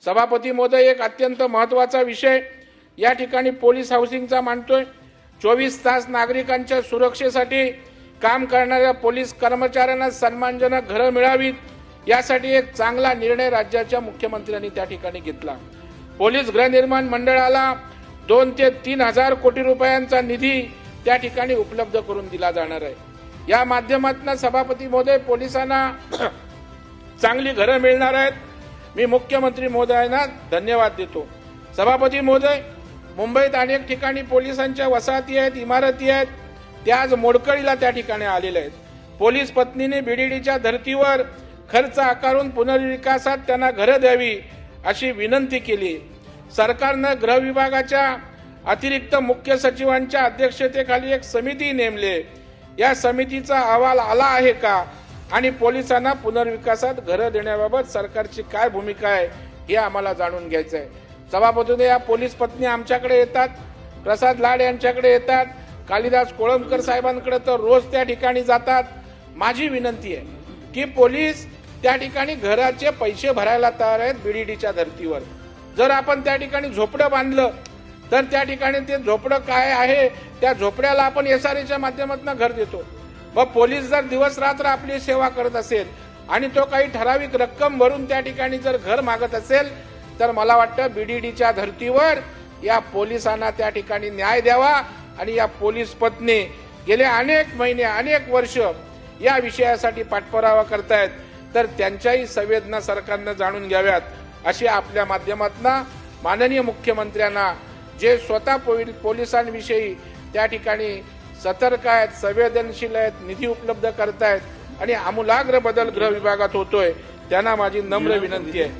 सभापती महोदय, एक अत्यंत महत्त्वाचा विषय या ठिकाणी पोलीस हाऊसिंगचा मांडतोय। 24 तास नागरिकांच्या सुरक्षेसाठी काम करणाऱ्या पोलीस कर्मचाऱ्यांना सन्मानजनक घरं मिळावीत, यासाठी एक चांगला निर्णय राज्याच्या मुख्यमंत्र्यांनी त्या ठिकाणी घेतला। पोलीस गृहनिर्माण मंडळाला 2 ते 3 हजार कोटी रुपयांचा निधी त्या ठिकाणी उपलब्ध करून दिला जाणार आहे। या माध्यमातून सभापती महोदय, पोलिसांना चांगली घरं मिळणार आहेत। मी मुख्यमंत्री महोदयांना धन्यवाद देतो। सभापती महोदय, मुंबईत अनेक ठिकाणी पोलिसांच्या वसाहती आहेत, इमारती आहेत, त्या आज मोडकळीला त्या ठिकाणी आलेल्या आहेत। पोलीस पत्नीने बीडीडीच्या धर्तीवर खर्च आकारून पुनर्विकासात त्यांना घरं द्यावी अशी विनंती केली। सरकारनं गृह विभागाच्या अतिरिक्त मुख्य सचिवांच्या अध्यक्षतेखाली एक समिती नेमली। या समितीचा अहवाल आला आहे का आणि पोलिसांना पुनर्विकासात घरं देण्याबाबत सरकारची काय भूमिका आहे हे आम्हाला जाणून घ्यायचं आहे। सभापती, या पोलीस पत्नी आमच्याकडे येतात, प्रसाद लाड यांच्याकडे येतात, कालिदास कोळंबकर साहेबांकडे तर रोज त्या ठिकाणी जातात। माझी विनंती आहे की पोलीस त्या ठिकाणी घराचे पैसे भरायला तयार आहेत बीडीडीच्या धर्तीवर। जर आपण त्या ठिकाणी झोपडं बांधलं तर त्या ठिकाणी ते झोपडं काय आहे, त्या झोपड्याला आपण एसआरएच्या माध्यमातून घर देतो। मग पोलीस जर दिवस रात्र आपली सेवा करत असेल आणि तो काही ठराविक रक्कम भरून त्या ठिकाणी जर घर मागत असेल, तर मला वाटतं बीडीडीच्या धर्तीवर या पोलिसांना त्या ठिकाणी न्याय द्यावा। आणि या पोलीस पत्नी गेले अनेक महिने, अनेक वर्ष या विषयासाठी पाठपुरावा करतायत, तर त्यांच्याही संवेदना सरकारनं जाणून घ्याव्यात अशी आपल्या माध्यमातून माननीय मुख्यमंत्र्यांना, जे स्वतः पोलिसांविषयी त्या ठिकाणी सतर्क आहेत, संवेदनशील आहेत, निधी उपलब्ध करतायत आणि आमूलाग्र बदल गृह विभागात होतोय, त्यांना माझी नम्र विनंती आहे।